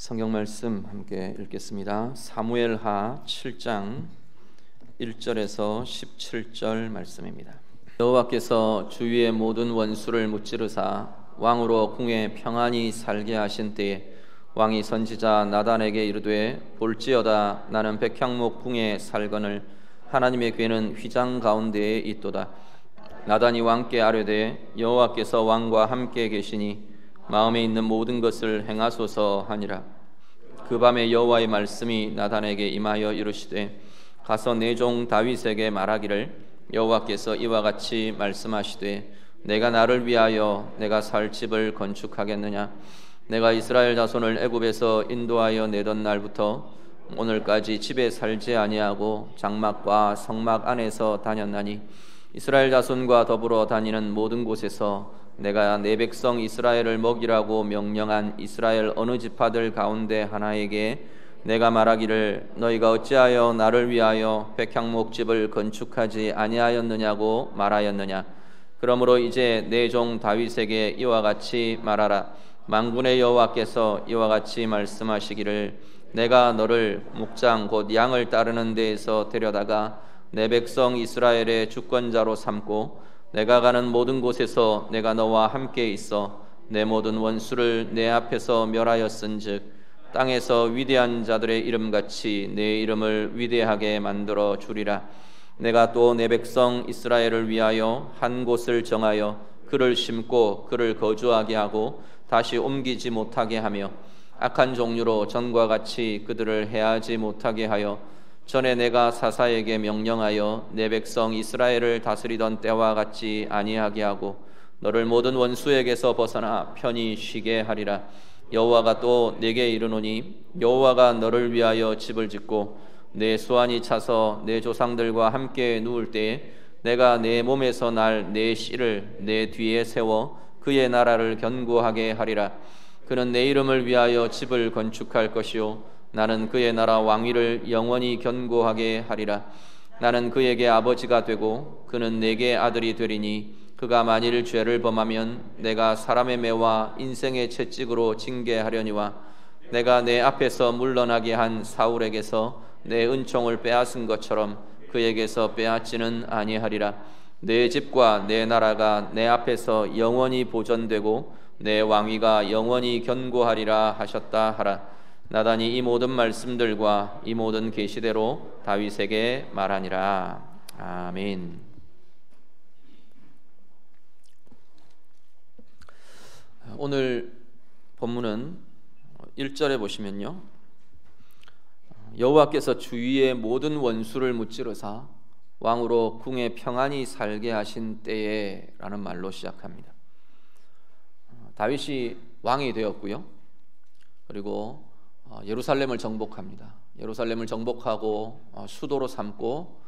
성경 말씀 함께 읽겠습니다. 사무엘하 7장 1절에서 17절 말씀입니다. 여호와께서 주위의 모든 원수를 무찌르사 왕으로 궁에 평안히 살게 하신 때에 왕이 선지자 나단에게 이르되 볼지어다 나는 백향목 궁에 살거늘 하나님의 궤는 휘장 가운데에 있도다. 나단이 왕께 아뢰되 여호와께서 왕과 함께 계시니 마음에 있는 모든 것을 행하소서 하니라. 그 밤에 여호와의 말씀이 나단에게 임하여 이르시되 가서 내 종 다윗에게 말하기를 여호와께서 이와 같이 말씀하시되 내가 나를 위하여 내가 살 집을 건축하겠느냐. 내가 이스라엘 자손을 애굽에서 인도하여 내던 날부터 오늘까지 집에 살지 아니하고 장막과 성막 안에서 다녔나니 이스라엘 자손과 더불어 다니는 모든 곳에서 내가 내 백성 이스라엘을 먹이라고 명령한 이스라엘 어느 지파들 가운데 하나에게 내가 말하기를 너희가 어찌하여 나를 위하여 백향목 집을 건축하지 아니하였느냐고 말하였느냐. 그러므로 이제 내 종 다윗에게 이와 같이 말하라. 만군의 여호와께서 이와 같이 말씀하시기를 내가 너를 목장 곧 양을 따르는 데에서 데려다가 내 백성 이스라엘의 주권자로 삼고 내가 가는 모든 곳에서 내가 너와 함께 있어 내 모든 원수를 내 앞에서 멸하였은즉 땅에서 위대한 자들의 이름같이 내 이름을 위대하게 만들어 주리라. 내가 또 내 백성 이스라엘을 위하여 한 곳을 정하여 그를 심고 그를 거주하게 하고 다시 옮기지 못하게 하며 악한 종류로 전과 같이 그들을 해하지 못하게 하여 전에 내가 사사에게 명령하여 내 백성 이스라엘을 다스리던 때와 같이 아니하게 하고 너를 모든 원수에게서 벗어나 편히 쉬게 하리라. 여호와가 또 내게 이르노니 여호와가 너를 위하여 집을 짓고 내 수완이 차서 내 조상들과 함께 누울 때에 내가 내 몸에서 날 내 씨를 내 뒤에 세워 그의 나라를 견고하게 하리라. 그는 내 이름을 위하여 집을 건축할 것이요 나는 그의 나라 왕위를 영원히 견고하게 하리라. 나는 그에게 아버지가 되고 그는 내게 아들이 되리니 그가 만일 죄를 범하면 내가 사람의 매와 인생의 채찍으로 징계하려니와 내가 내 앞에서 물러나게 한 사울에게서 내 은총을 빼앗은 것처럼 그에게서 빼앗지는 아니하리라. 내 집과 내 나라가 내 앞에서 영원히 보존되고 내 왕위가 영원히 견고하리라 하셨다 하라. 나단이 이 모든 말씀들과 이 모든 계시대로 다윗에게 말하니라. 아멘. 오늘 본문은 1절에 보시면요, 여호와께서 주위의 모든 원수를 무찌르사 왕으로 궁에 평안히 살게 하신 때에 라는 말로 시작합니다. 다윗이 왕이 되었고요, 그리고 예루살렘을 정복합니다. 예루살렘을 정복하고 수도로 삼고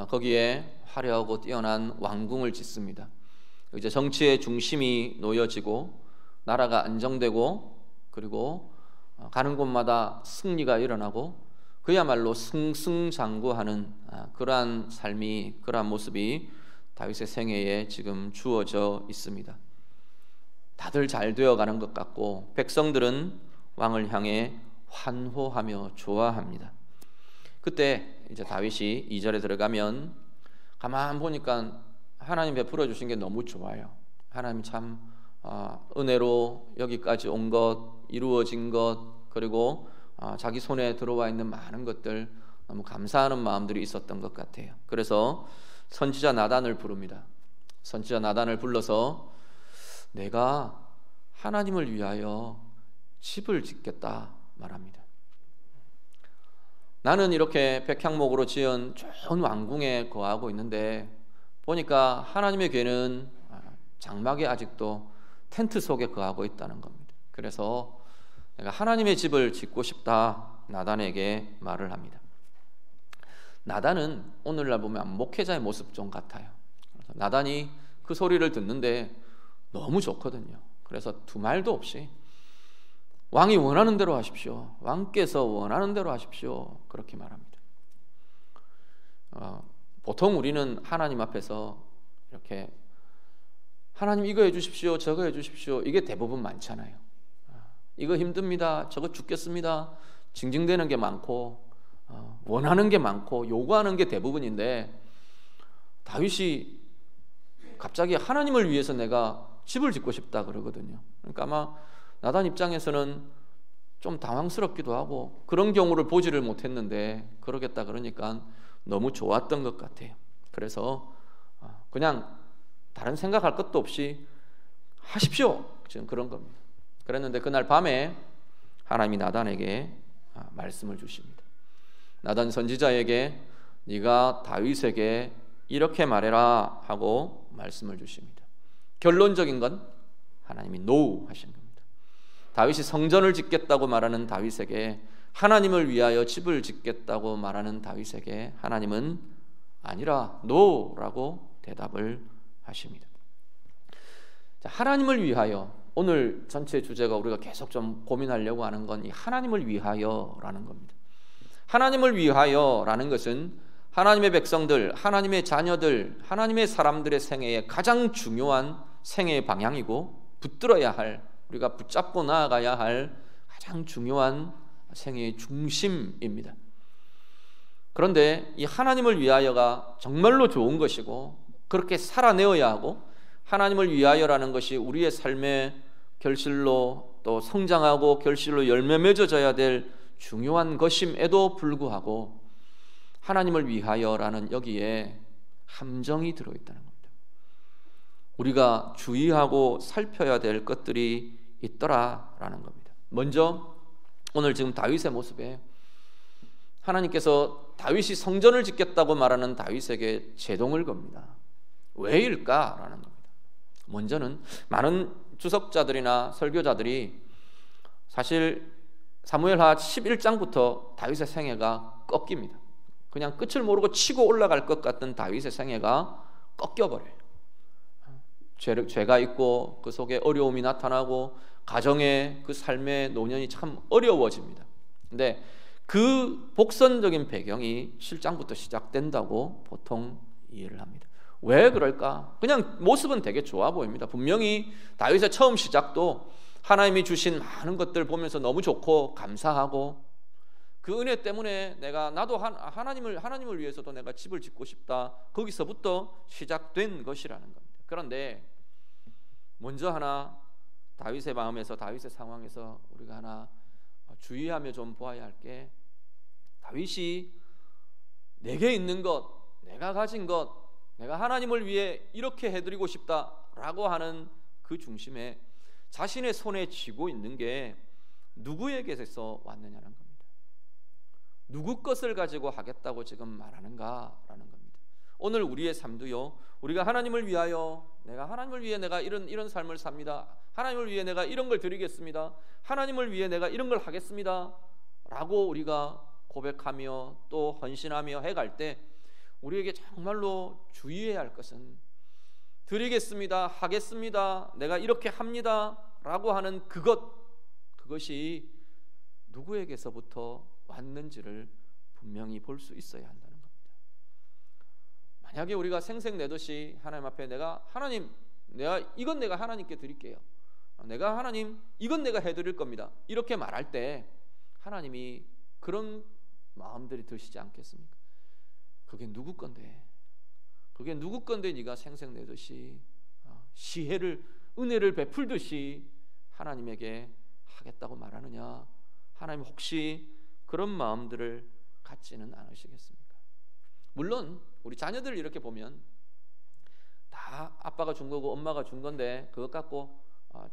거기에 화려하고 뛰어난 왕궁을 짓습니다. 이제 정치의 중심이 놓여지고 나라가 안정되고 그리고 가는 곳마다 승리가 일어나고 그야말로 승승장구하는 그러한 삶이, 그러한 모습이 다윗의 생애에 지금 주어져 있습니다. 다들 잘 되어가는 것 같고 백성들은 왕을 향해 환호하며 좋아합니다. 그때 이제 다윗이 2절에 들어가면 가만 보니까 하나님 베풀어 주신 게 너무 좋아요. 하나님 참 은혜로 여기까지 온 것, 이루어진 것, 그리고 자기 손에 들어와 있는 많은 것들 너무 감사하는 마음들이 있었던 것 같아요. 그래서 선지자 나단을 부릅니다. 선지자 나단을 불러서 내가 하나님을 위하여 집을 짓겠다 말합니다. 나는 이렇게 백향목으로 지은 좋은 왕궁에 거하고 있는데 보니까 하나님의 궤는 장막에 아직도 텐트 속에 거하고 있다는 겁니다. 그래서 내가 하나님의 집을 짓고 싶다 나단에게 말을 합니다. 나단은 오늘날 보면 목회자의 모습 좀 같아요. 나단이 그 소리를 듣는데 너무 좋거든요. 그래서 두말도 없이 왕이 원하는 대로 하십시오. 왕께서 원하는 대로 하십시오. 그렇게 말합니다. 보통 우리는 하나님 앞에서 이렇게 하나님 이거 해주십시오, 저거 해주십시오, 이게 대부분 많잖아요. 이거 힘듭니다. 저거 죽겠습니다. 징징대는 게 많고 원하는 게 많고 요구하는 게 대부분인데, 다윗이 갑자기 하나님을 위해서 내가 집을 짓고 싶다 그러거든요. 그러니까 아마 나단 입장에서는 좀 당황스럽기도 하고 그런 경우를 보지를 못했는데 그러겠다 그러니까 너무 좋았던 것 같아요. 그래서 그냥 다른 생각할 것도 없이 하십시오, 지금 그런 겁니다. 그랬는데 그날 밤에 하나님이 나단에게 말씀을 주십니다. 나단 선지자에게 네가 다윗에게 이렇게 말해라 하고 말씀을 주십니다. 결론적인 건 하나님이 노 하신 겁니다. 다윗이 성전을 짓겠다고 말하는 다윗에게, 하나님을 위하여 집을 짓겠다고 말하는 다윗에게 하나님은 아니라 노라고 대답을 하십니다. 자, 하나님을 위하여, 오늘 전체 주제가 우리가 계속 좀 고민하려고 하는 건 이 하나님을 위하여라는 겁니다. 하나님을 위하여라는 것은 하나님의 백성들, 하나님의 자녀들, 하나님의 사람들의 생애의 가장 중요한 생애의 방향이고 붙들어야 할, 우리가 붙잡고 나아가야 할 가장 중요한 생애의 중심입니다. 그런데 이 하나님을 위하여가 정말로 좋은 것이고 그렇게 살아내어야 하고, 하나님을 위하여라는 것이 우리의 삶의 결실로 또 성장하고 결실로 열매 맺어져야 될 중요한 것임에도 불구하고 하나님을 위하여라는 여기에 함정이 들어있다는 겁니다. 우리가 주의하고 살펴야 될 것들이 있더라라는 겁니다. 먼저 오늘 지금 다윗의 모습에 하나님께서 다윗이 성전을 짓겠다고 말하는 다윗에게 제동을 겁니다. 왜일까라는 겁니다. 먼저는 많은 주석자들이나 설교자들이 사실 사무엘하 11장부터 다윗의 생애가 꺾입니다. 그냥 끝을 모르고 치고 올라갈 것 같던 다윗의 생애가 꺾여버려요. 죄가 있고 그 속에 어려움이 나타나고 가정의 그 삶의 노년이 참 어려워집니다. 근데 그 복선적인 배경이 7장부터 시작된다고 보통 이해를 합니다. 왜 그럴까? 그냥 모습은 되게 좋아 보입니다. 분명히 다윗의 처음 시작도 하나님이 주신 많은 것들 보면서 너무 좋고 감사하고 그 은혜 때문에 나도 하나님을 위해서도 내가 집을 짓고 싶다, 거기서부터 시작된 것이라는 겁니다. 그런데 먼저 하나 다윗의 마음에서, 다윗의 상황에서 우리가 하나 주의하며 좀 보아야 할 게, 다윗이 내게 있는 것, 내가 가진 것, 내가 하나님을 위해 이렇게 해드리고 싶다라고 하는 그 중심에 자신의 손에 쥐고 있는 게 누구에게서 왔느냐는 겁니다. 누구 것을 가지고 하겠다고 지금 말하는가라는 겁니다. 오늘 우리의 삶도요, 우리가 하나님을 위하여, 내가 하나님을 위해 내가 이런 삶을 삽니다, 하나님을 위해 내가 이런 걸 드리겠습니다, 하나님을 위해 내가 이런 걸 하겠습니다 라고 우리가 고백하며 또 헌신하며 해갈 때 우리에게 정말로 주의해야 할 것은, 드리겠습니다, 하겠습니다, 내가 이렇게 합니다 라고 하는 그것이 누구에게서부터 왔는지를 분명히 볼 수 있어야 한다는 겁니다. 만약에 우리가 생색내듯이 하나님 앞에 이건 내가 하나님께 드릴게요, 내가 하나님 이건 내가 해드릴 겁니다, 이렇게 말할 때 하나님이 그런 마음들이 드시지 않겠습니까? 그게 누구 건데 네가 생색내듯이 은혜를 베풀듯이 하나님에게 하겠다고 말하느냐? 하나님 혹시 그런 마음들을 갖지는 않으시겠습니까? 물론 우리 자녀들 이렇게 보면 다 아빠가 준 거고 엄마가 준 건데 그것 갖고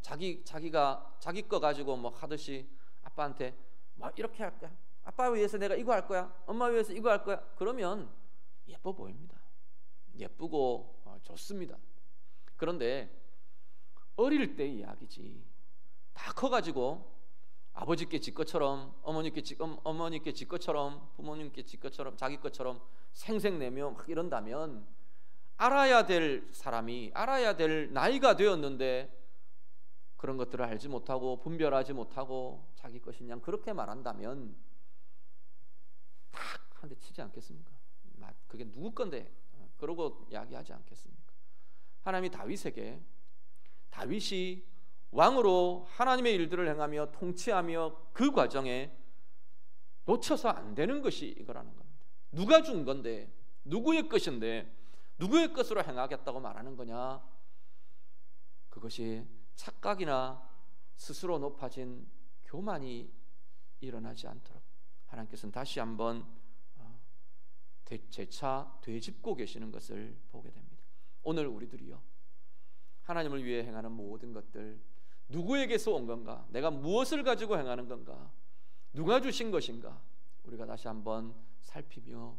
자기가 자기 거 가지고 뭐 하듯이 아빠한테 뭐 이렇게 할 거야, 아빠 위해서 내가 이거 할 거야, 엄마 위해서 이거 할 거야, 그러면 예뻐 보입니다. 예쁘고 좋습니다. 그런데 어릴 때 이야기지, 다 커가지고 아버지께 지 것처럼, 어머니께 지 것처럼, 부모님께 지 것처럼, 자기 것처럼 생색내며 막 이런다면, 알아야 될 사람이 알아야 될 나이가 되었는데 그런 것들을 알지 못하고 분별하지 못하고 자기 것이냐 그렇게 말한다면 탁 한 대 치지 않겠습니까? 그게 누구 건데? 그러고 이야기하지 않겠습니까? 하나님이 다윗이 왕으로 하나님의 일들을 행하며 통치하며 그 과정에 놓쳐서 안 되는 것이 이거라는 겁니다. 누가 준 건데, 누구의 것인데 누구의 것으로 행하겠다고 말하는 거냐? 그것이 착각이나 스스로 높아진 교만이 일어나지 않도록 하나님께서는 다시 한번 재차 되짚고 계시는 것을 보게 됩니다. 오늘 우리들이요, 하나님을 위해 행하는 모든 것들 누구에게서 온 건가? 내가 무엇을 가지고 행하는 건가? 누가 주신 것인가? 우리가 다시 한번 살피며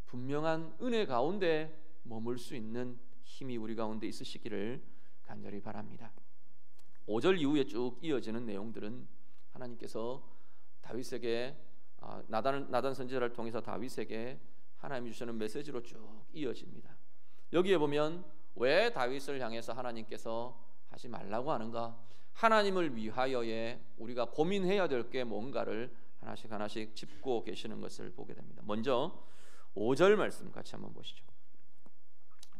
분명한 은혜 가운데 머물 수 있는 힘이 우리 가운데 있으시기를 간절히 바랍니다. 5절 이후에 쭉 이어지는 내용들은 하나님께서 다윗에게 나단 선지자를 통해서 다윗에게 하나님이 주시는 메시지로 쭉 이어집니다. 여기에 보면 왜 다윗을 향해서 하나님께서 하지 말라고 하는가? 하나님을 위하여에 우리가 고민해야 될 게 뭔가를 하나씩 하나씩 짚고 계시는 것을 보게 됩니다. 먼저 5절 말씀 같이 한번 보시죠.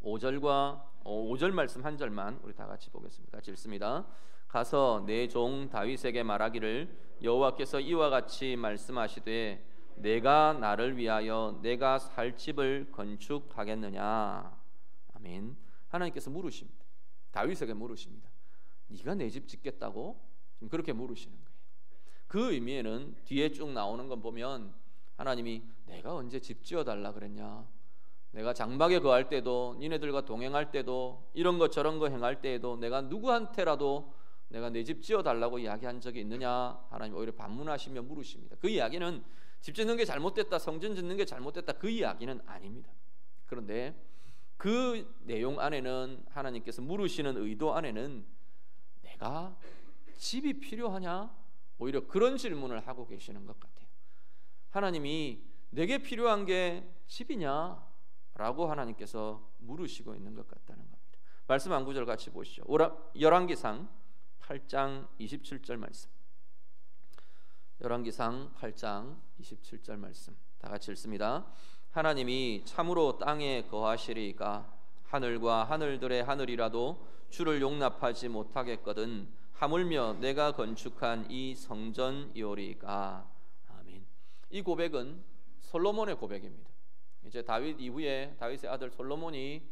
5절 말씀 한 절만 우리 다 같이 보겠습니다. 같이 읽습니다. 가서 내 종 다윗에게 말하기를 여호와께서 이와 같이 말씀하시되 내가 나를 위하여 내가 살 집을 건축하겠느냐. 아멘. 하나님께서 물으십니다. 다윗에게 물으십니다. 네가 내 집 짓겠다고? 지금 그렇게 물으시는 거예요. 그 의미에는 뒤에 쭉 나오는 건 보면 하나님이 내가 언제 집 지어달라 그랬냐? 내가 장막에 거할 때도, 니네들과 동행할 때도, 이런 거 저런 거 행할 때에도 내가 누구한테라도 내가 내 집 지어달라고 이야기한 적이 있느냐? 하나님 오히려 반문하시며 물으십니다. 그 이야기는 집 짓는 게 잘못됐다, 성전 짓는 게 잘못됐다, 그 이야기는 아닙니다. 그런데 그 내용 안에는, 하나님께서 물으시는 의도 안에는 내가 집이 필요하냐? 오히려 그런 질문을 하고 계시는 것 같아요. 하나님이 내게 필요한 게 집이냐? 라고 하나님께서 물으시고 있는 것 같다는 겁니다. 말씀 한 구절 같이 보시죠. 열왕기상 8장 27절 말씀. 열왕기상 8장 27절 말씀 다 같이 읽습니다. 하나님이 참으로 땅에 거하시리이까 하늘과 하늘들의 하늘이라도 주를 용납하지 못하겠거든 하물며 내가 건축한 이 성전이오리이까. 아멘. 이 고백은 솔로몬의 고백입니다. 이제 다윗 이후에 다윗의 아들 솔로몬이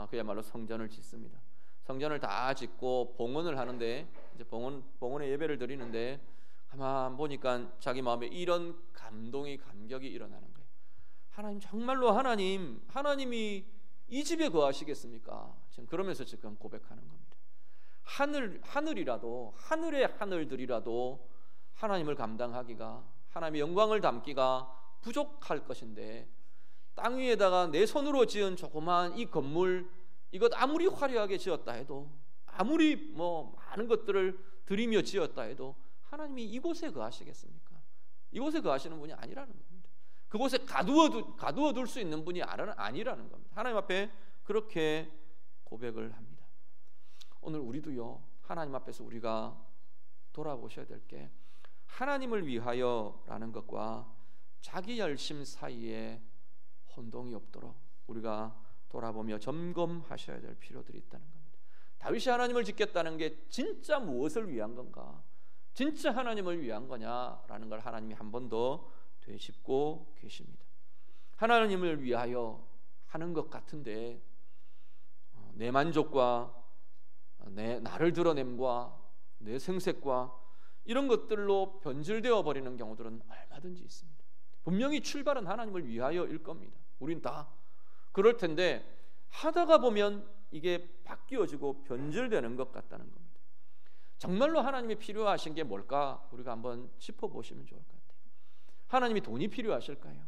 그야말로 성전을 짓습니다. 성전을 다 짓고 봉헌을 하는데, 이제 봉헌의 예배를 드리는데 가만 보니까 자기 마음에 이런 감격이 일어나는 거예요. 하나님, 정말로 하나님이 이 집에 거하시겠습니까? 지금 그러면서 지금 고백하는 겁니다. 하늘이라도, 하늘의 하늘들이라도 하나님을 감당하기가, 하나님의 영광을 담기가 부족할 것인데, 땅 위에다가 내 손으로 지은 조그마한 이 건물, 이것 아무리 화려하게 지었다 해도, 아무리 많은 것들을 들이며 지었다 해도 하나님이 이곳에 거하시겠습니까? 이곳에 거하시는 분이 아니라는 겁니다. 그곳에 가두어 둘 수 있는 분이 아니라는 겁니다. 하나님 앞에 그렇게 고백을 합니다. 오늘 우리도요, 하나님 앞에서 우리가 돌아보셔야 될 게, 하나님을 위하여라는 것과 자기 열심 사이에 혼동이 없도록 우리가 돌아보며 점검하셔야 될 필요들이 있다는 겁니다. 다윗이 하나님을 짓겠다는 게 진짜 무엇을 위한 건가? 진짜 하나님을 위한 거냐라는 걸 하나님이 한 번 더 되짚고 계십니다. 하나님을 위하여 하는 것 같은데 내 만족과 나를 드러냄과 내 생색과 이런 것들로 변질되어 버리는 경우들은 얼마든지 있습니다. 분명히 출발은 하나님을 위하여일 겁니다. 우린 다 그럴 텐데 하다가 보면 이게 바뀌어지고 변질되는 것 같다는 겁니다. 정말로 하나님이 필요하신 게 뭘까? 우리가 한번 짚어보시면 좋을 것 같아요. 하나님이 돈이 필요하실까요?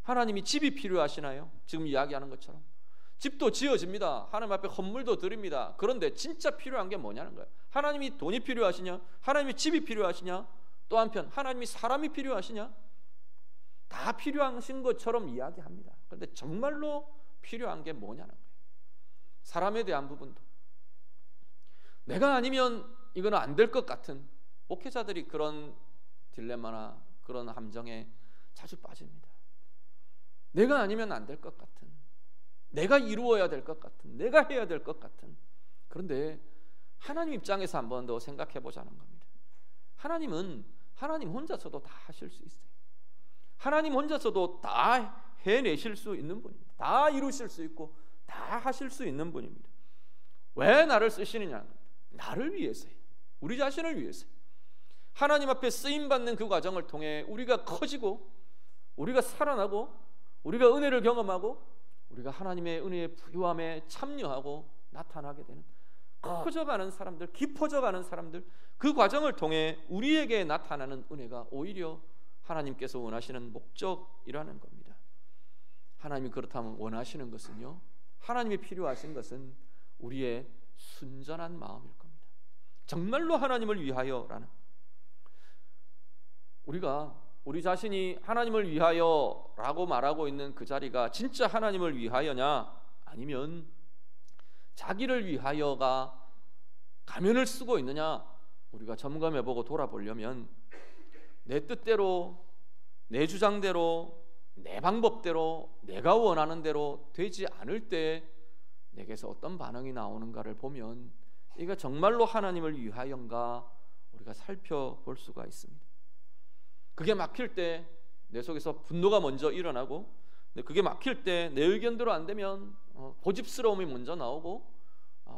하나님이 집이 필요하시나요? 지금 이야기하는 것처럼 집도 지어집니다. 하나님 앞에 헌물도 드립니다. 그런데 진짜 필요한 게 뭐냐는 거예요. 하나님이 돈이 필요하시냐? 하나님이 집이 필요하시냐? 또 한편 하나님이 사람이 필요하시냐? 다 필요하신 것처럼 이야기합니다. 그런데 정말로 필요한 게 뭐냐는 거예요. 사람에 대한 부분도 내가 아니면 이거는 안 될 것 같은, 목회자들이 그런 딜레마나 그런 함정에 자주 빠집니다. 내가 아니면 안 될 것 같은, 내가 이루어야 될 것 같은, 내가 해야 될 것 같은. 그런데 하나님 입장에서 한 번 더 생각해 보자는 겁니다. 하나님은 하나님 혼자서도 다 하실 수 있어요. 하나님 혼자서도 다 해내실 수 있는 분입니다. 다 이루실 수 있고 다 하실 수 있는 분입니다. 왜 나를 쓰시느냐? 나를 위해서요. 우리 자신을 위해서요. 하나님 앞에 쓰임받는 그 과정을 통해 우리가 커지고 우리가 살아나고 우리가 은혜를 경험하고 우리가 하나님의 은혜의 부유함에 참여하고 나타나게 되는 커져가는 사람들, 깊어져가는 사람들, 그 과정을 통해 우리에게 나타나는 은혜가 오히려 하나님께서 원하시는 목적이라는 겁니다. 하나님이 그렇다면 원하시는 것은요, 하나님이 필요하신 것은 우리의 순전한 마음일 겁니다. 정말로 하나님을 위하여라는, 우리가 우리 자신이 하나님을 위하여라고 말하고 있는 그 자리가 진짜 하나님을 위하여냐, 아니면 자기를 위하여가 가면을 쓰고 있느냐, 우리가 점검해보고 돌아보려면 내 뜻대로, 내 주장대로, 내 방법대로, 내가 원하는 대로 되지 않을 때 내게서 어떤 반응이 나오는가를 보면 이게 정말로 하나님을 위하여인가 우리가 살펴볼 수가 있습니다. 그게 막힐 때 내 속에서 분노가 먼저 일어나고, 그게 막힐 때 내 의견대로 안 되면 고집스러움이 먼저 나오고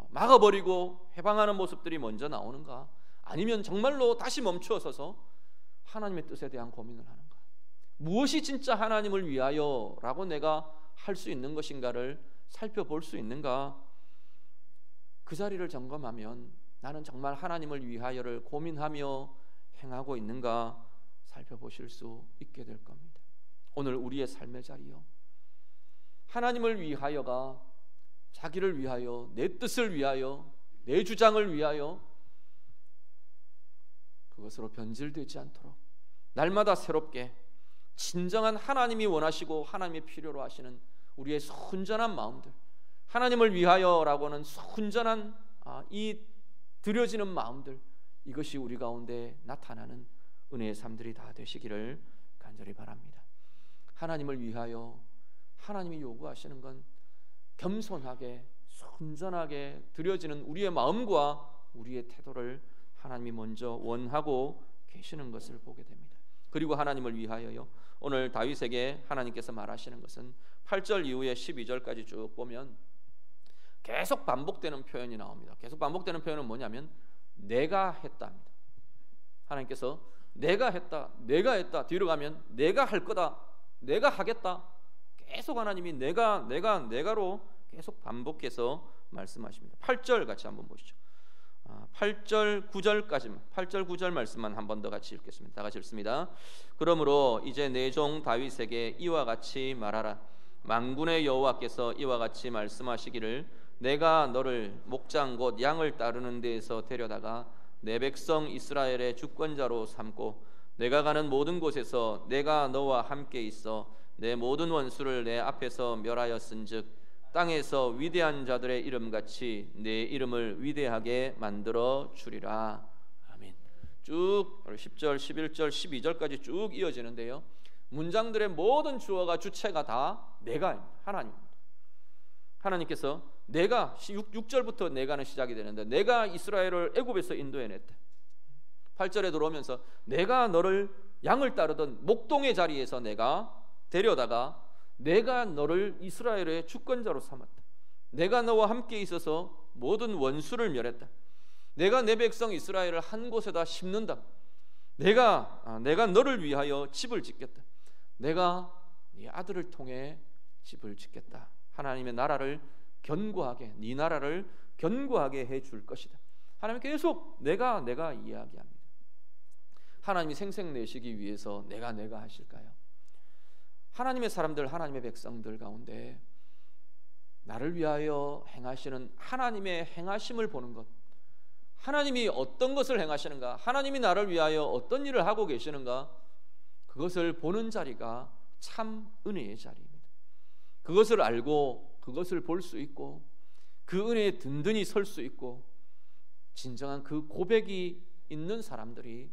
막아버리고 해방하는 모습들이 먼저 나오는가, 아니면 정말로 다시 멈추어서서 하나님의 뜻에 대한 고민을 하는가, 무엇이 진짜 하나님을 위하여라고 내가 할 수 있는 것인가를 살펴볼 수 있는가. 그 자리를 점검하면 나는 정말 하나님을 위하여를 고민하며 행하고 있는가 살펴보실 수 있게 될 겁니다. 오늘 우리의 삶의 자리요, 하나님을 위하여가 자기를 위하여, 내 뜻을 위하여, 내 주장을 위하여 그것으로 변질되지 않도록 날마다 새롭게 진정한 하나님이 원하시고 하나님이 필요로 하시는 우리의 순전한 마음들, 하나님을 위하여라고는 순전한 이 드려지는 마음들, 이것이 우리 가운데 나타나는 은혜의 삶들이 다 되시기를 간절히 바랍니다. 하나님을 위하여 하나님이 요구하시는 건 겸손하게 순전하게 드려지는 우리의 마음과 우리의 태도를 하나님이 먼저 원하고 계시는 것을 보게 됩니다. 그리고 하나님을 위하여요, 오늘 다윗에게 하나님께서 말하시는 것은 8절 이후에 12절까지 쭉 보면 계속 반복되는 표현이 나옵니다. 계속 반복되는 표현은 뭐냐면 내가 했다입니다. 하나님께서 내가 했다, 내가 했다, 뒤로 가면 내가 할 거다, 내가 하겠다, 계속 하나님이 내가로 계속 반복해서 말씀하십니다. 8절 같이 한번 보시죠. 8절 9절 말씀만 한 번 더 같이 읽겠습니다. 다 같이 읽습니다. 그러므로 이제 내 종 다윗에게 이와 같이 말하라. 만군의 여호와께서 이와 같이 말씀하시기를, 내가 너를 목장 곧 양을 따르는 데에서 데려다가 내 백성 이스라엘의 주권자로 삼고 내가 가는 모든 곳에서 내가 너와 함께 있어 내 모든 원수를 내 앞에서 멸하였은즉 땅에서 위대한 자들의 이름같이 내 이름을 위대하게 만들어 주리라. 아멘. 쭉 10절, 11절, 12절까지 쭉 이어지는데요, 문장들의 모든 주어가 주체가 다 내가, 하나님입니다. 하나님께서 내가, 6절부터 내가는 시작이 되는데 내가 이스라엘을 애굽에서 인도해냈다. 8절에 들어오면서 내가 너를 양을 따르던 목동의 자리에서 내가 데려다가 내가 너를 이스라엘의 주권자로 삼았다. 내가 너와 함께 있어서 모든 원수를 멸했다. 내가 내 백성 이스라엘을 한 곳에다 심는다. 내가 너를 위하여 집을 짓겠다. 내가 네 아들을 통해 집을 짓겠다. 하나님의 나라를 견고하게, 네 나라를 견고하게 해줄 것이다. 하나님 계속 내가 이야기합니다. 하나님이 생색내시기 위해서 내가 하실까요? 하나님의 사람들, 하나님의 백성들 가운데 나를 위하여 행하시는 하나님의 행하심을 보는 것, 하나님이 어떤 것을 행하시는가, 하나님이 나를 위하여 어떤 일을 하고 계시는가, 그것을 보는 자리가 참 은혜의 자리입니다. 그것을 알고 그것을 볼 수 있고 그 은혜에 든든히 설 수 있고 진정한 그 고백이 있는 사람들이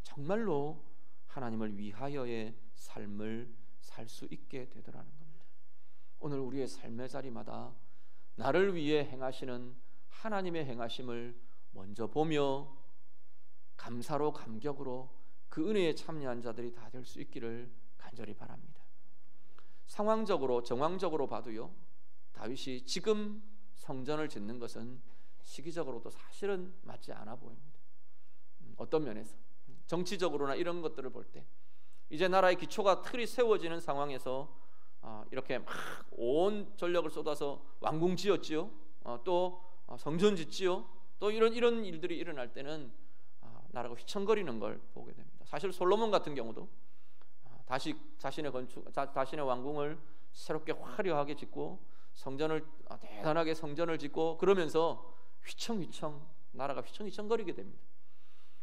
정말로 하나님을 위하여의 삶을 살 수 있게 되더라는 겁니다. 오늘 우리의 삶의 자리마다 나를 위해 행하시는 하나님의 행하심을 먼저 보며 감사로 감격으로 그 은혜에 참여한 자들이 다 될 수 있기를 간절히 바랍니다. 상황적으로 정황적으로 봐도요, 다윗이 지금 성전을 짓는 것은 시기적으로도 사실은 맞지 않아 보입니다. 어떤 면에서 정치적으로나 이런 것들을 볼 때 이제 나라의 기초가 틀이 세워지는 상황에서 이렇게 막 온 전력을 쏟아서 왕궁 지었지요, 또 성전 짓지요, 또 이런 일들이 일어날 때는 나라가 휘청거리는 걸 보게 됩니다. 사실 솔로몬 같은 경우도 다시 자신의 왕궁을 새롭게 화려하게 짓고 성전을 대단하게 성전을 짓고 그러면서 휘청휘청 나라가 휘청휘청거리게 됩니다.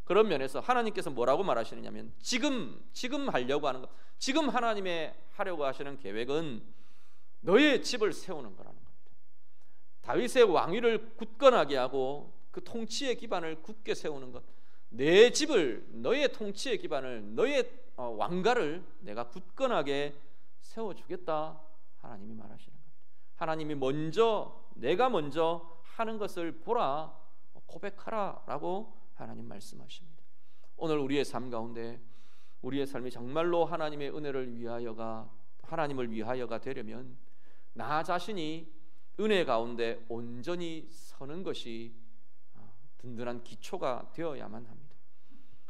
그런 면에서 하나님께서 뭐라고 말하시느냐면 지금 하려고 하는 것, 지금 하나님의 하려고 하시는 계획은 너의 집을 세우는 거라는 겁니다. 다윗의 왕위를 굳건하게 하고 그 통치의 기반을 굳게 세우는 것, 내 집을, 너의 통치의 기반을, 너의 왕가를 내가 굳건하게 세워주겠다, 하나님이 말하시는 겁니다. 하나님이 내가 먼저 하는 것을 보라, 고백하라 라고 하나님 말씀하십니다. 오늘 우리의 삶 가운데 우리의 삶이 정말로 하나님의 은혜를 하나님을 위하여가 되려면 나 자신이 은혜 가운데 온전히 서는 것이 든든한 기초가 되어야만 합니다.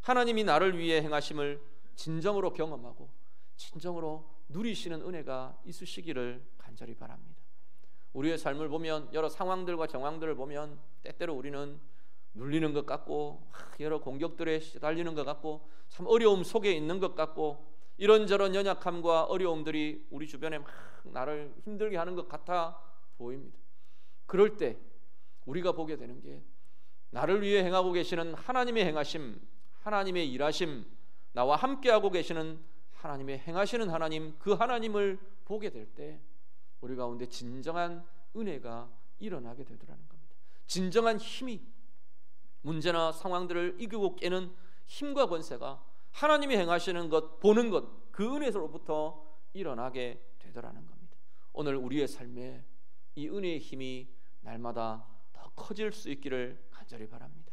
하나님이 나를 위해 행하심을 진정으로 경험하고 진정으로 누리시는 은혜가 있으시기를 간절히 바랍니다. 우리의 삶을 보면 여러 상황들과 정황들을 보면 때때로 우리는 눌리는 것 같고 여러 공격들에 시달리는 것 같고 참 어려움 속에 있는 것 같고 이런저런 연약함과 어려움들이 우리 주변에 막 나를 힘들게 하는 것 같아 보입니다. 그럴 때 우리가 보게 되는 게 나를 위해 행하고 계시는 하나님의 행하심, 하나님의 일하심, 나와 함께하고 계시는 하나님의 행하시는 하나님, 그 하나님을 보게 될 때 우리 가운데 진정한 은혜가 일어나게 되더라는 겁니다. 진정한 힘이, 문제나 상황들을 이기고 깨는 힘과 권세가 하나님이 행하시는 것, 보는 것, 그 은혜로부터 일어나게 되더라는 겁니다. 오늘 우리의 삶에 이 은혜의 힘이 날마다 더 커질 수 있기를 간절히 바랍니다.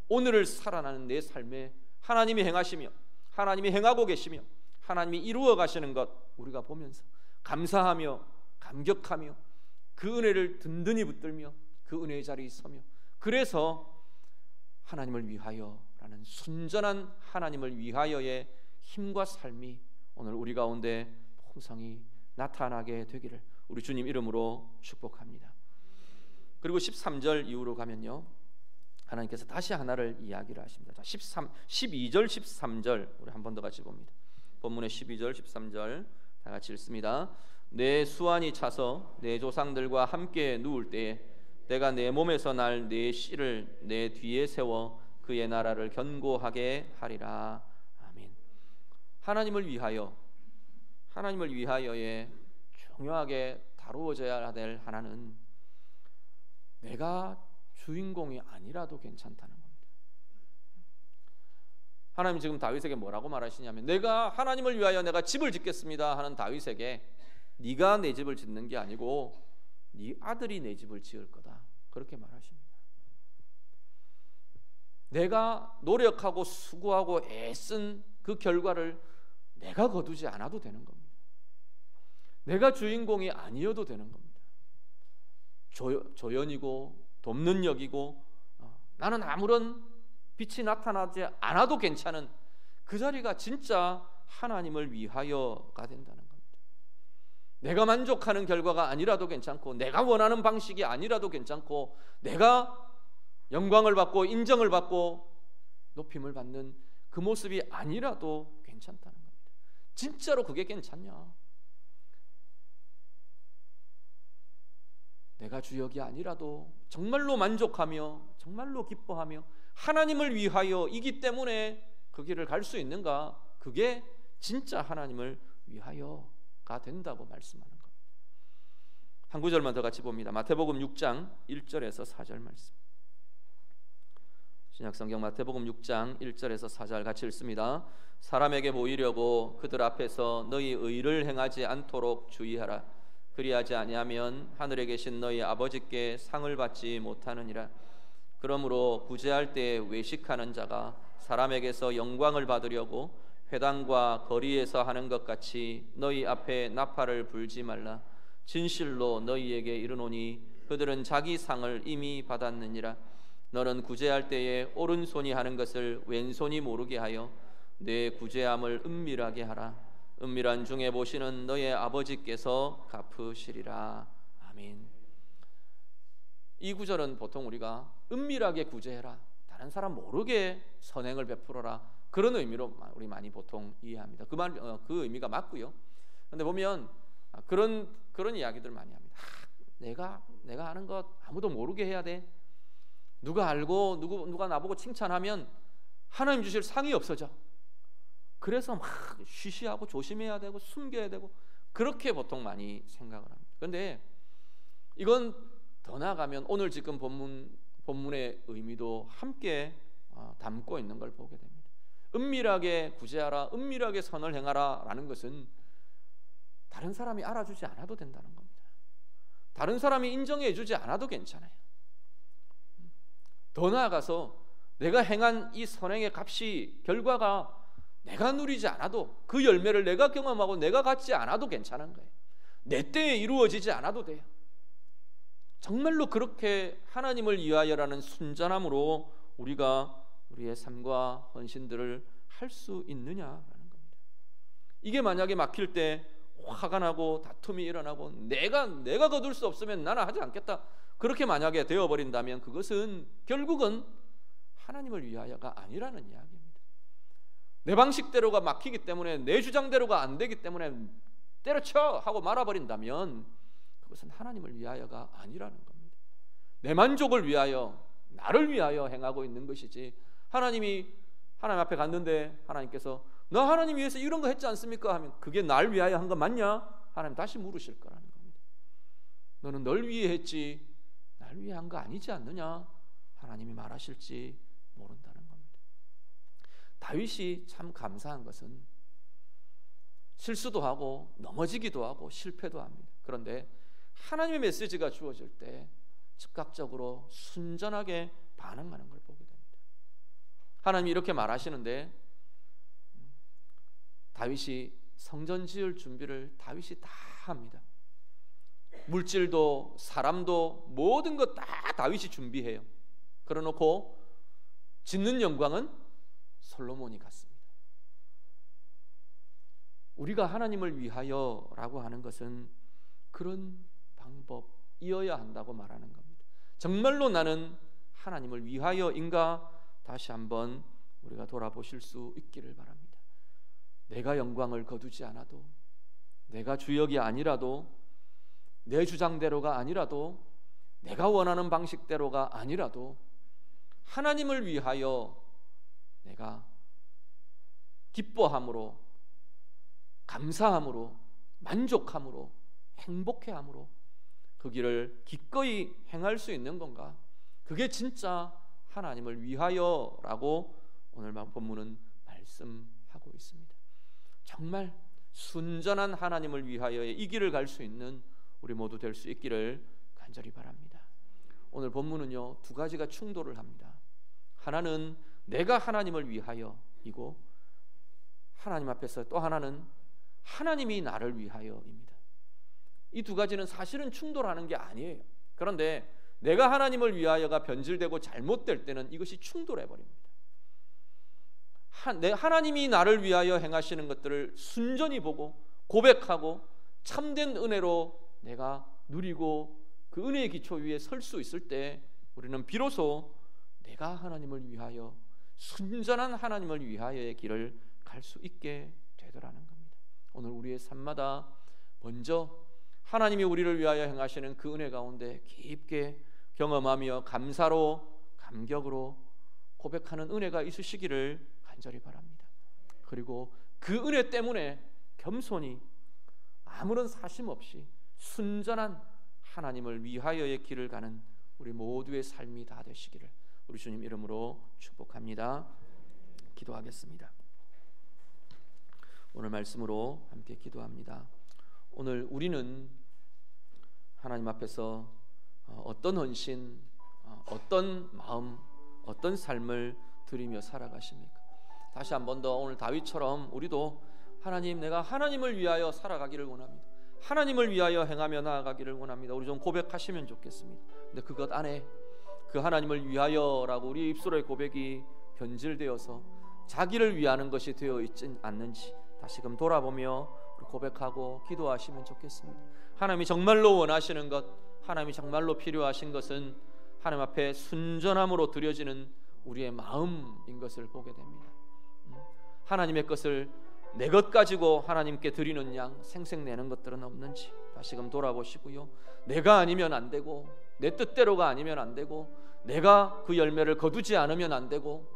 오늘을 살아나는 내 삶에 하나님이 행하시며 하나님이 행하고 계시며 하나님이 이루어 가시는 것 우리가 보면서 감사하며 감격하며 그 은혜를 든든히 붙들며 그 은혜의 자리에 서며, 그래서 하나님을 위하여라는 순전한 하나님을 위하여의 힘과 삶이 오늘 우리 가운데 풍성히 나타나게 되기를 우리 주님 이름으로 축복합니다. 그리고 13절 이후로 가면요, 하나님께서 다시 하나를 이야기를 하십니다. 자, 12절 13절 우리 한 번 더 같이 봅니다. 본문의 12절 13절 다 같이 읽습니다. 내 수완이 차서 내 조상들과 함께 누울 때에 내가 내 몸에서 날 내 씨를 내 뒤에 세워 그의 나라를 견고하게 하리라. 아멘. 하나님을 위하여의 중요하게 다루어져야 될 하나는 내가 주인공이 아니라도 괜찮다는 겁니다. 하나님 지금 다윗에게 뭐라고 말하시냐면, 내가 하나님을 위하여 내가 집을 짓겠습니다 하는 다윗에게 네가 내 집을 짓는 게 아니고 네 아들이 내 집을 지을 거다, 그렇게 말하십니다. 내가 노력하고 수고하고 애쓴 그 결과를 내가 거두지 않아도 되는 겁니다. 내가 주인공이 아니어도 되는 겁니다. 조연이고 돕는 역이고 나는 아무런 빛이 나타나지 않아도 괜찮은 그 자리가 진짜 하나님을 위하여가 된다는 겁니다. 내가 만족하는 결과가 아니라도 괜찮고 내가 원하는 방식이 아니라도 괜찮고 내가 영광을 받고 인정을 받고 높임을 받는 그 모습이 아니라도 괜찮다는 겁니다. 진짜로 그게 괜찮냐? 내가 주역이 아니라도 정말로 만족하며 정말로 기뻐하며 하나님을 위하여이기 때문에 그 길을 갈 수 있는가? 그게 진짜 하나님을 위하여가 된다고 말씀하는 겁니다. 한 구절만 더 같이 봅니다. 마태복음 6장 1절에서 4절 말씀. 신약성경 마태복음 6장 1절에서 4절 같이 읽습니다. 사람에게 보이려고 그들 앞에서 너희 의를 행하지 않도록 주의하라. 그리하지 아니하면 하늘에 계신 너희 아버지께 상을 받지 못하느니라. 그러므로 구제할 때에 외식하는 자가 사람에게서 영광을 받으려고 회당과 거리에서 하는 것 같이 너희 앞에 나팔을 불지 말라. 진실로 너희에게 이르노니 그들은 자기 상을 이미 받았느니라. 너는 구제할 때에 오른손이 하는 것을 왼손이 모르게 하여 내 구제함을 은밀하게 하라. 은밀한 중에 보시는 너의 아버지께서 갚으시리라. 아멘. 이 구절은 보통 우리가 은밀하게 구제해라, 다른 사람 모르게 선행을 베풀어라, 그런 의미로 우리 많이 보통 이해합니다. 그 의미가 맞고요. 그런데 보면 그런 이야기들 많이 합니다. 내가 하는 것 아무도 모르게 해야 돼. 누가 알고 누가 나보고 칭찬하면 하나님 주실 상이 없어져. 그래서 막 쉬쉬하고 조심해야 되고 숨겨야 되고, 그렇게 보통 많이 생각을 합니다. 그런데 이건 더 나아가면 오늘 지금 본문의 의미도 함께 담고 있는 걸 보게 됩니다. 은밀하게 구제하라, 은밀하게 선을 행하라 라는 것은 다른 사람이 알아주지 않아도 된다는 겁니다. 다른 사람이 인정해 주지 않아도 괜찮아요. 더 나아가서 내가 행한 이 선행의 값이, 결과가 내가 누리지 않아도, 그 열매를 내가 경험하고 내가 갖지 않아도 괜찮은 거예요. 내 때에 이루어지지 않아도 돼요. 정말로 그렇게 하나님을 위하여라는 순전함으로 우리가 우리의 삶과 헌신들을 할 수 있느냐라는 겁니다. 이게 만약에 막힐 때 화가 나고 다툼이 일어나고 내가 거둘 수 없으면 나는 하지 않겠다, 그렇게 만약에 되어버린다면 그것은 결국은 하나님을 위하여가 아니라는 이야기입니다. 내 방식대로가 막히기 때문에, 내 주장대로가 안 되기 때문에 때려쳐 하고 말아버린다면 그것은 하나님을 위하여가 아니라는 겁니다. 내 만족을 위하여, 나를 위하여 행하고 있는 것이지, 하나님 앞에 갔는데 하나님께서 너 하나님 위해서 이런 거 했지 않습니까? 하면 그게 날 위하여 한 거 맞냐? 하나님 다시 물으실 거라는 겁니다. 너는 널 위해 했지 날 위해 한 거 아니지 않느냐? 하나님이 말하실지 모른다는 겁니다. 다윗이 참 감사한 것은 실수도 하고 넘어지기도 하고 실패도 합니다. 그런데 하나님의 메시지가 주어질 때 즉각적으로 순전하게 반응하는 걸 보게 됩니다. 하나님이 이렇게 말하시는데 다윗이 성전 지을 준비를 다윗이 다 합니다. 물질도 사람도 모든 것 다 다윗이 준비해요. 그러놓고 짓는 영광은 솔로몬이 갖습니다. 우리가 하나님을 위하여라고 하는 것은 그런 방법이어야 한다고 말하는 겁니다. 정말로 나는 하나님을 위하여인가, 다시 한번 우리가 돌아보실 수 있기를 바랍니다. 내가 영광을 거두지 않아도, 내가 주역이 아니라도, 내 주장대로가 아니라도, 내가 원하는 방식대로가 아니라도 하나님을 위하여 내가 기뻐함으로, 감사함으로, 만족함으로, 행복해함으로 그 길을 기꺼이 행할 수 있는 건가? 그게 진짜 하나님을 위하여라고 오늘 본문은 말씀하고 있습니다. 정말 순전한 하나님을 위하여의 이 길을 갈 수 있는 우리 모두 될 수 있기를 간절히 바랍니다. 오늘 본문은요, 두 가지가 충돌을 합니다. 하나는 내가 하나님을 위하여이고, 하나님 앞에서 또 하나는 하나님이 나를 위하여입니다. 이 두 가지는 사실은 충돌하는 게 아니에요. 그런데 내가 하나님을 위하여가 변질되고 잘못될 때는 이것이 충돌해 버립니다. 하나님이 나를 위하여 행하시는 것들을 순전히 보고 고백하고 참된 은혜로 내가 누리고 그 은혜의 기초 위에 설 수 있을 때 우리는 비로소 내가 하나님을 위하여, 순전한 하나님을 위하여의 길을 갈 수 있게 되더라는 겁니다. 오늘 우리의 삶마다 먼저 하나님이 우리를 위하여 행하시는 그 은혜 가운데 깊게 경험하며 감사로, 감격으로 고백하는 은혜가 있으시기를 간절히 바랍니다. 그리고 그 은혜 때문에 겸손히 아무런 사심 없이 순전한 하나님을 위하여의 길을 가는 우리 모두의 삶이 다 되시기를 우리 주님 이름으로 축복합니다. 기도하겠습니다. 오늘 말씀으로 함께 기도합니다. 오늘 우리는 하나님 앞에서 어떤 헌신, 어떤 마음, 어떤 삶을 드리며 살아가십니까? 다시 한 번 더 오늘 다윗처럼 우리도 하나님, 내가 하나님을 위하여 살아가기를 원합니다. 하나님을 위하여 행하며 나아가기를 원합니다. 우리 좀 고백하시면 좋겠습니다. 근데 그것 안에 그 하나님을 위하여라고 우리 입술의 고백이 변질되어서 자기를 위하는 것이 되어 있지 않는지 다시금 돌아보며 고백하고 기도하시면 좋겠습니다. 하나님이 정말로 원하시는 것, 하나님이 정말로 필요하신 것은 하나님 앞에 순전함으로 드려지는 우리의 마음인 것을 보게 됩니다. 하나님의 것을 내 것 가지고 하나님께 드리는 양 생색내는 것들은 없는지 다시금 돌아보시고요. 내가 아니면 안 되고, 내 뜻대로가 아니면 안 되고, 내가 그 열매를 거두지 않으면 안 되고,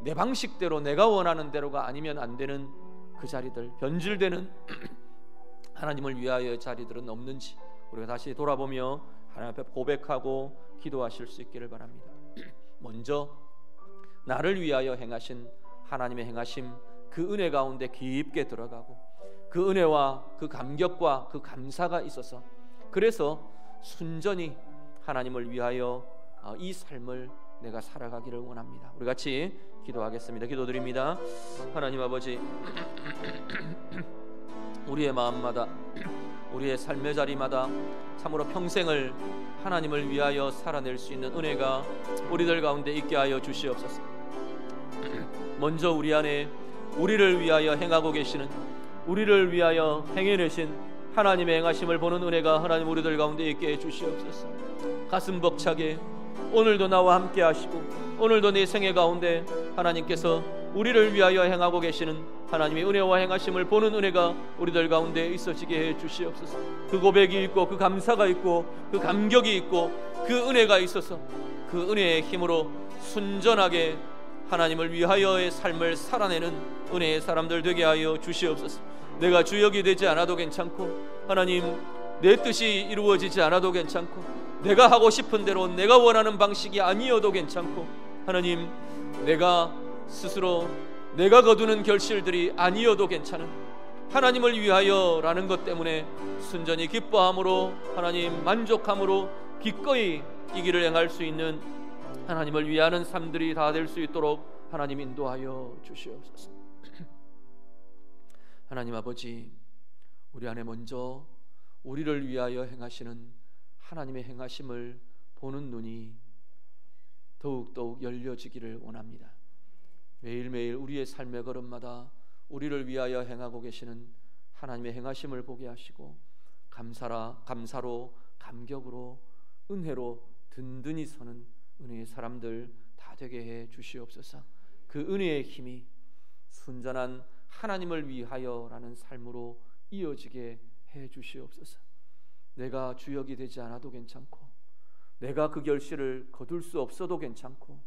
내 방식대로 내가 원하는 대로가 아니면 안 되는 그 자리들, 변질되는 하나님을 위하여의 자리들은 없는지 우리가 다시 돌아보며 하나님 앞에 고백하고 기도하실 수 있기를 바랍니다. 먼저 나를 위하여 행하신 하나님의 행하심, 그 은혜 가운데 깊게 들어가고 그 은혜와 그 감격과 그 감사가 있어서, 그래서 순전히 하나님을 위하여 이 삶을 내가 살아가기를 원합니다. 우리 같이 기도하겠습니다. 기도드립니다. 하나님 아버지, 우리의 마음마다, 우리의 삶의 자리마다 참으로 평생을 하나님을 위하여 살아낼 수 있는 은혜가 우리들 가운데 있게 하여 주시옵소서. 먼저 우리 안에 우리를 위하여 행하고 계시는, 우리를 위하여 행해내신 하나님의 행하심을 보는 은혜가 하나님 우리들 가운데 있게 해 주시옵소서. 가슴 벅차게 오늘도 나와 함께 하시고, 오늘도 내 생애 가운데 하나님께서 우리를 위하여 행하고 계시는 하나님의 은혜와 행하심을 보는 은혜가 우리들 가운데 있어지게 해 주시옵소서. 그 고백이 있고, 그 감사가 있고, 그 감격이 있고, 그 은혜가 있어서 그 은혜의 힘으로 순전하게 하나님을 위하여의 삶을 살아내는 은혜의 사람들 되게 하여 주시옵소서. 내가 주역이 되지 않아도 괜찮고, 하나님 내 뜻이 이루어지지 않아도 괜찮고, 내가 하고 싶은 대로 내가 원하는 방식이 아니어도 괜찮고, 하나님 내가 스스로 내가 거두는 결실들이 아니어도 괜찮은 하나님을 위하여라는 것 때문에 순전히 기뻐함으로, 하나님 만족함으로 기꺼이 이 길을 행할 수 있는 하나님을 위하는 삶들이 다 될 수 있도록 하나님 인도하여 주시옵소서. 하나님 아버지, 우리 안에 먼저 우리를 위하여 행하시는 하나님의 행하심을 보는 눈이 더욱더욱 열려지기를 원합니다. 매일매일 우리의 삶의 걸음마다 우리를 위하여 행하고 계시는 하나님의 행하심을 보게 하시고, 감사로, 감격으로, 은혜로 든든히 서는 은혜의 사람들 다 되게 해 주시옵소서. 그 은혜의 힘이 순전한 하나님을 위하여라는 삶으로 이어지게 해 주시옵소서. 내가 주역이 되지 않아도 괜찮고, 내가 그 결실을 거둘 수 없어도 괜찮고,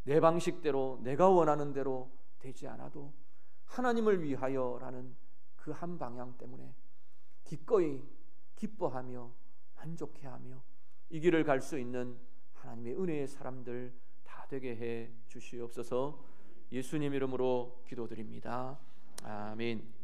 내 방식대로 내가 원하는 대로 되지 않아도 하나님을 위하여라는 그 한 방향 때문에 기꺼이 기뻐하며 만족해하며 이 길을 갈 수 있는 하나님의 은혜의 사람들 다 되게 해 주시옵소서. 예수님 이름으로 기도드립니다. 아멘.